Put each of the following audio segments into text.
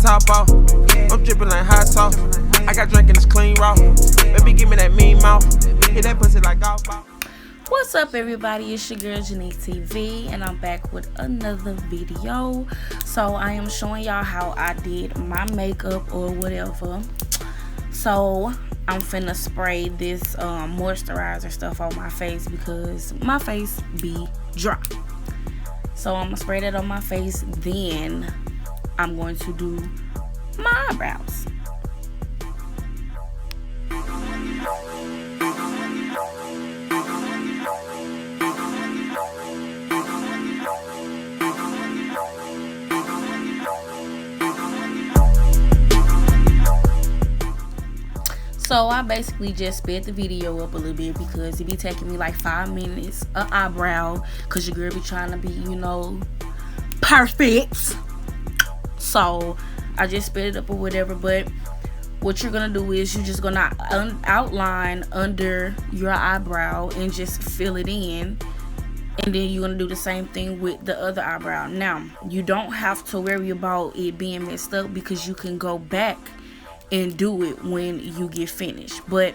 top off. I'm dripping like hot sauce. I got drink and it's clean raw. Baby, give me that mean mouth. Hit that pussy like golf ball. What's up, everybody? It's your girl JaniqueTv, and I'm back with another video. So I am showing y'all how I did my makeup or whatever. So I'm finna spray this moisturizer stuff on my face because my face be dry. So I'm gonna spray that on my face, then I'm going to do my eyebrows. So I basically just sped the video up a little bit because it be taking me like 5 minutes an eyebrow, because your girl be trying to be, you know, perfect. So I just sped it up or whatever. But what you're gonna do is you're just gonna outline under your eyebrow and just fill it in, and then you're gonna do the same thing with the other eyebrow. Now you don't have to worry about it being messed up because you can go back and do it when you get finished. But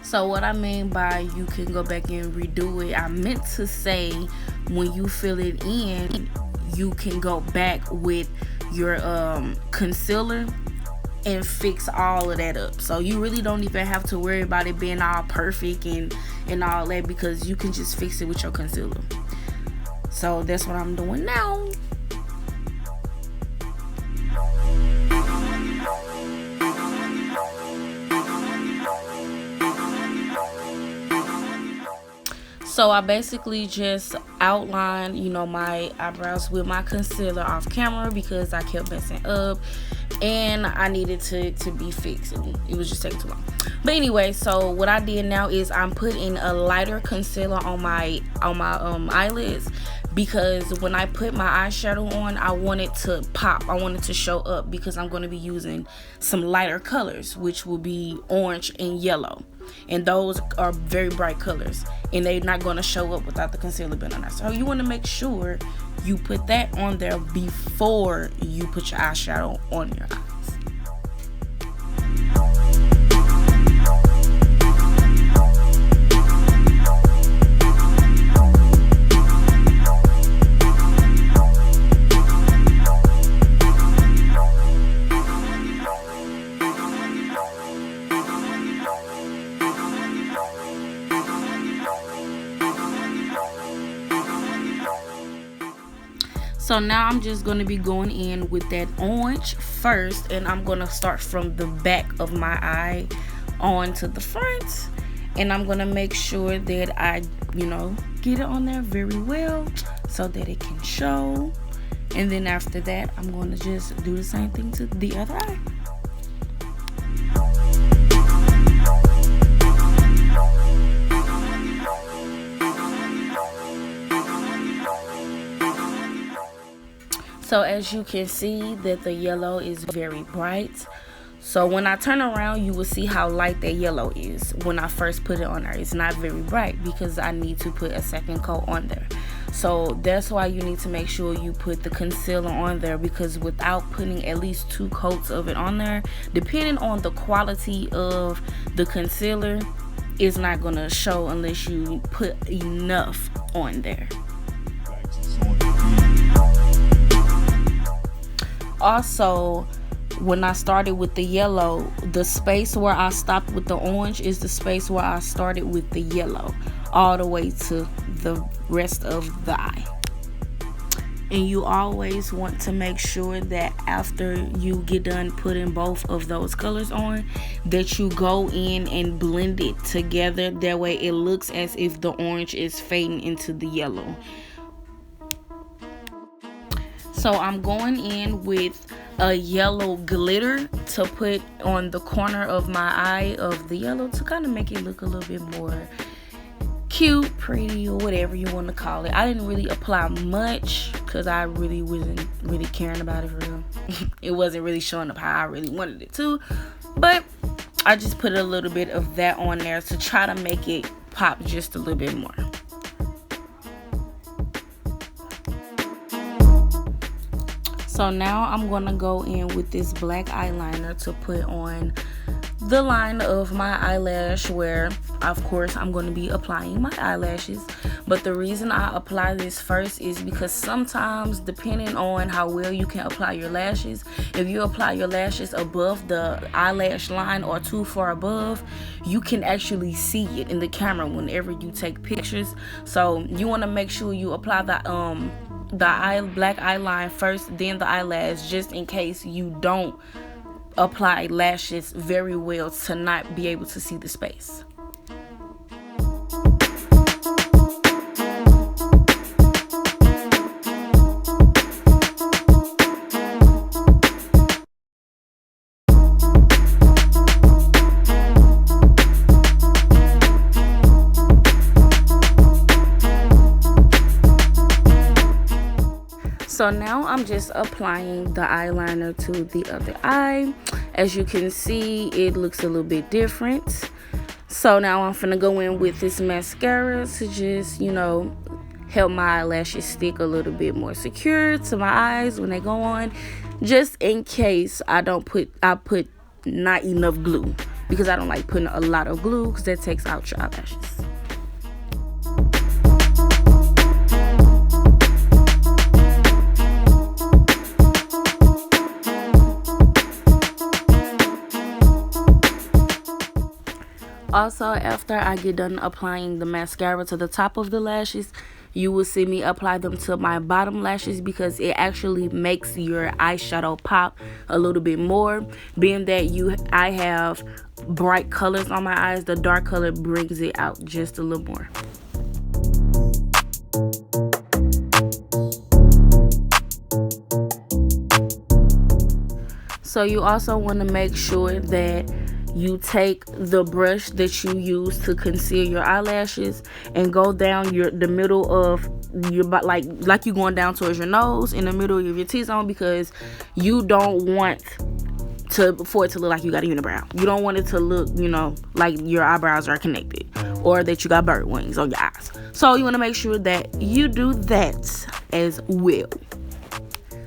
so what I mean by you can go back and redo it, I meant to say when you fill it in, you can go back with your concealer and fix all of that up. So you really don't even have to worry about it being all perfect and all that, because you can just fix it with your concealer. So that's what I'm doing now. So I basically just outlined, you know, my eyebrows with my concealer off camera because I kept messing up and I needed to be fixed, and it was just taking too long. But anyway, so what I did now is I'm putting a lighter concealer on my eyelids, because when I put my eyeshadow on, I want it to pop. I want it to show up because I'm going to be using some lighter colors, which will be orange and yellow. And those are very bright colors, and they're not going to show up without the concealer being on there. So you want to make sure you put that on there before you put your eyeshadow on your eyes. So now I'm just going to be going in with that orange first, and I'm going to start from the back of my eye on to the front, and I'm going to make sure that I, you know, get it on there very well so that it can show. And then after that, I'm going to just do the same thing to the other eye. So as you can see that the yellow is very bright. So when I turn around, you will see how light that yellow is. When I first put it on there, it's not very bright because I need to put a second coat on there. So that's why you need to make sure you put the concealer on there, because without putting at least 2 coats of it on there, depending on the quality of the concealer, it's not going to show unless you put enough on there. Also, when I started with the yellow, the space where I stopped with the orange is the space where I started with the yellow, all the way to the rest of the eye. And you always want to make sure that after you get done putting both of those colors on, that you go in and blend it together. That way it looks as if the orange is fading into the yellow. So I'm going in with a yellow glitter to put on the corner of my eye of the yellow to kind of make it look a little bit more cute, pretty, or whatever you want to call it. I didn't really apply much because I really wasn't really caring about it for real. It wasn't really showing up how I really wanted it to, but I just put a little bit of that on there to try to make it pop just a little bit more. So now I'm gonna go in with this black eyeliner to put on the line of my eyelash, where of course I'm going to be applying my eyelashes. But the reason I apply this first is because sometimes, depending on how well you can apply your lashes, if you apply your lashes above the eyelash line or too far above, you can actually see it in the camera whenever you take pictures. So you want to make sure you apply the black eyeline first, then the eyelash, just in case you don't apply lashes very well to not be able to see the space. So now I'm just applying the eyeliner to the other eye. As you can see, it looks a little bit different. So now I'm finna go in with this mascara to just, help my eyelashes stick a little bit more secure to my eyes when they go on. Just in case I put not enough glue, because I don't like putting a lot of glue because that takes out your eyelashes. Also, after I get done applying the mascara to the top of the lashes, you will see me apply them to my bottom lashes, because it actually makes your eyeshadow pop a little bit more. Being that I have bright colors on my eyes, the dark color brings it out just a little more. So you also want to make sure that you take the brush that you use to conceal your eyelashes and go down the middle of your, like you going down towards your nose, in the middle of your T-zone, because you don't want for it to look like you got a unibrow. You don't want it to look, like your eyebrows are connected, or that you got bird wings on your eyes. So you want to make sure that you do that as well.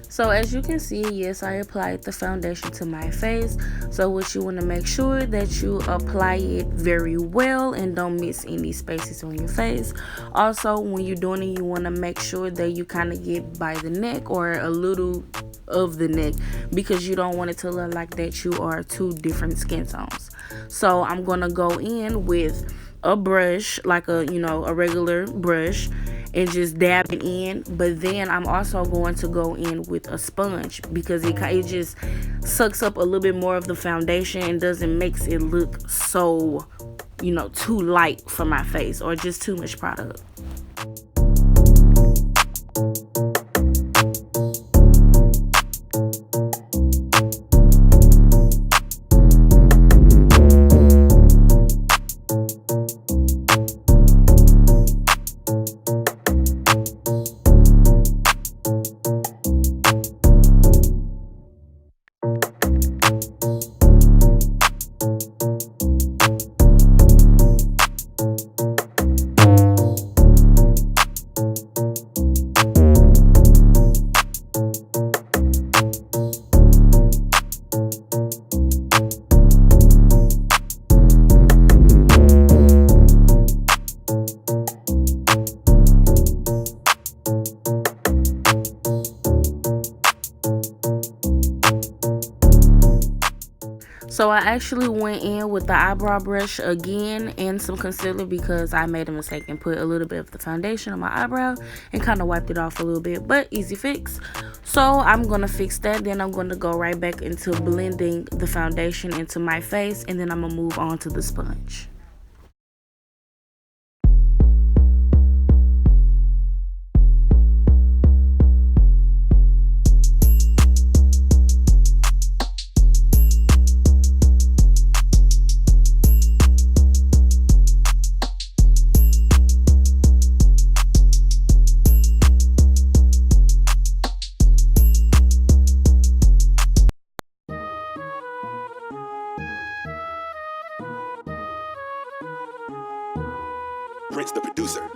So as you can see, yes, I applied the foundation to my face. So what you want to make sure that you apply it very well and don't miss any spaces on your face. Also, when you're doing it, you want to make sure that you kind of get by the neck or a little of the neck, because you don't want it to look like that you are two different skin tones. So I'm going to go in with a brush, like a regular brush, and just dab it in. But then I'm also going to go in with a sponge, because it just sucks up a little bit more of the foundation and doesn't makes it look so too light for my face, or just too much product. So I actually went in with the eyebrow brush again and some concealer, because I made a mistake and put a little bit of the foundation on my eyebrow and kind of wiped it off a little bit, but easy fix. So I'm going to fix that. Then I'm going to go right back into blending the foundation into my face, and then I'm going to move on to the sponge. Prince the producer.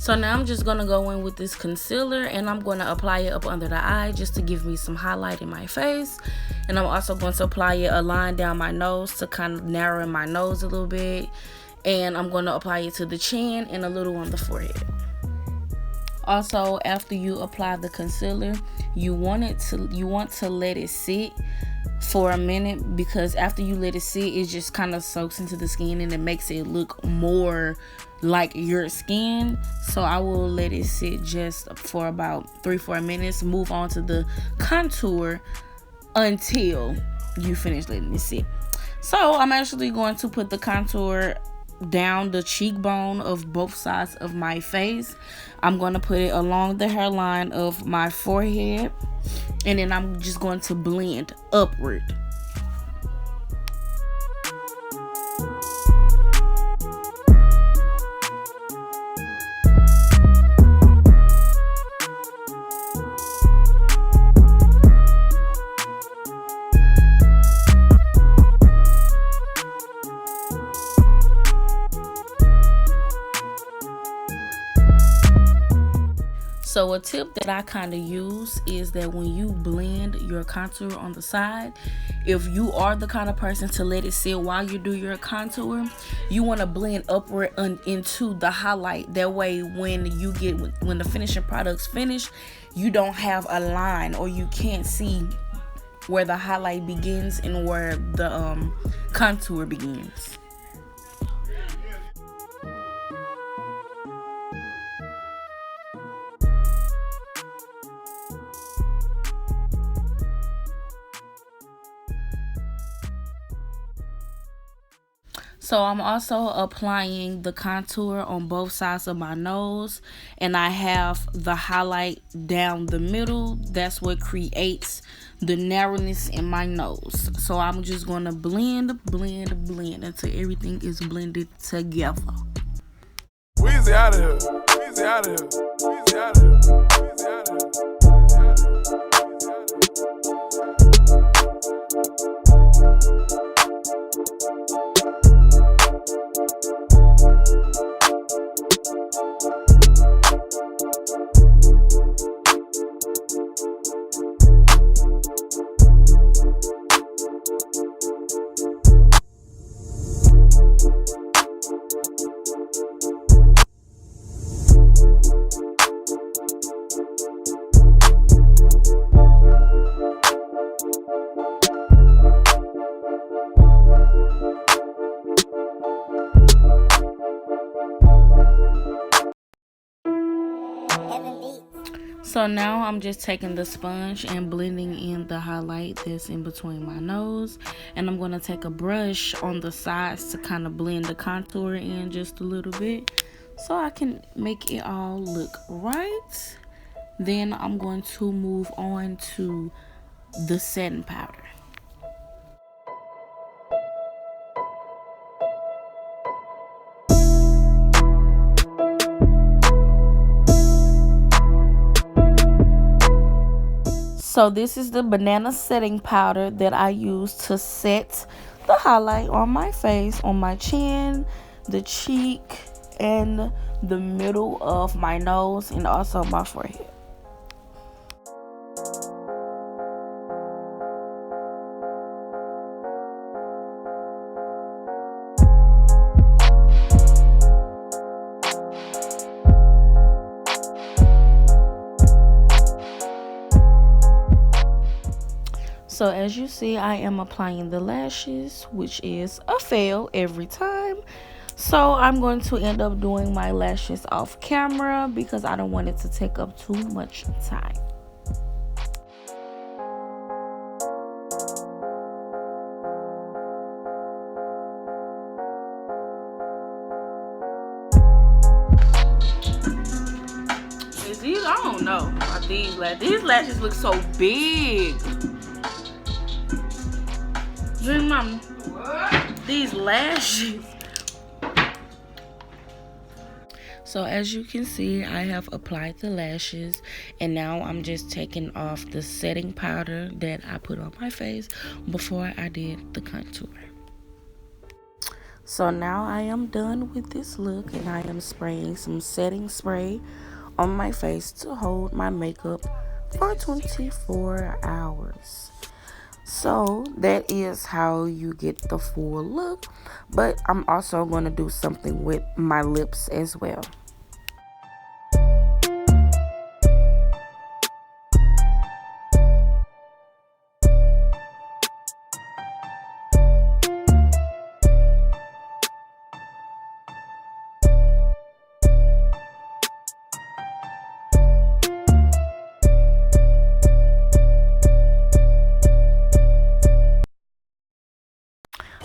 So now I'm just going to go in with this concealer and I'm going to apply it up under the eye just to give me some highlight in my face. And I'm also going to apply it a line down my nose to kind of narrow in my nose a little bit. And I'm going to apply it to the chin and a little on the forehead. Also, after you apply the concealer, you want to let it sit for a minute, because after you let it sit, it just kind of soaks into the skin and it makes it look more like your skin. So I will let it sit just for about 3-4 minutes, move on to the contour until you finish letting it sit. So I'm actually going to put the contour down the cheekbone of both sides of my face. I'm going to put it along the hairline of my forehead, and then I'm just going to blend upward. So a tip that I kind of use is that when you blend your contour on the side, if you are the kind of person to let it sit while you do your contour, you want to blend upward into the highlight. That way when the finishing product's finished, you don't have a line, or you can't see where the highlight begins and where the contour begins. So I'm also applying the contour on both sides of my nose, and I have the highlight down the middle. That's what creates the narrowness in my nose. So I'm just going to blend until everything is blended together. Weezy out of here. Weezy out of here. Weezy out of here. Weezy out of here. So now I'm just taking the sponge and blending in the highlight that's in between my nose, and I'm going to take a brush on the sides to kind of blend the contour in just a little bit so I can make it all look right. Then I'm going to move on to the setting powder. So this is the banana setting powder that I use to set the highlight on my face, on my chin, the cheek, and the middle of my nose, and also my forehead. So as you see, I am applying the lashes, which is a fail every time. So I'm going to end up doing my lashes off camera because I don't want it to take up too much time. I don't know about these lashes. These lashes look so big. Mom, these lashes. So as you can see, I have applied the lashes, and now I'm just taking off the setting powder that I put on my face before I did the contour. So now I am done with this look, and I am spraying some setting spray on my face to hold my makeup for 24 hours. So that is how you get the full look, but I'm also going to do something with my lips as well.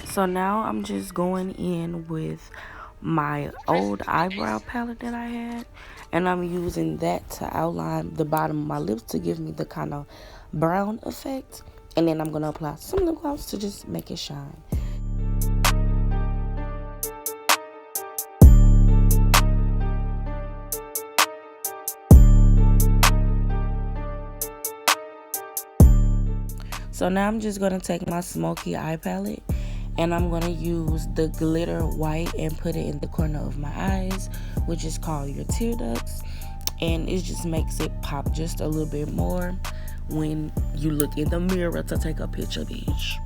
So now I'm just going in with my old eyebrow palette that I had, and I'm using that to outline the bottom of my lips to give me the kind of brown effect. And then I'm going to apply some lip gloss to just make it shine. So now I'm just going to take my smoky eye palette, and I'm going to use the glitter white and put it in the corner of my eyes, which is called your tear ducts. And it just makes it pop just a little bit more when you look in the mirror to take a picture, bitch.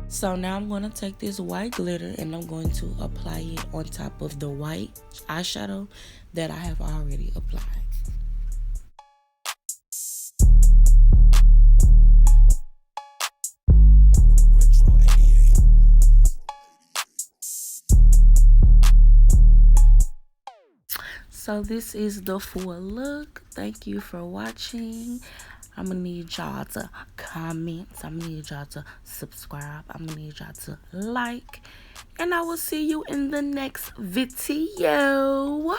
So now I'm going to take this white glitter and I'm going to apply it on top of the white eyeshadow that I have already applied. So this is the full look. Thank you for watching. I'm gonna need y'all to comment. I'm gonna need y'all to subscribe. I'm gonna need y'all to like. And I will see you in the next video.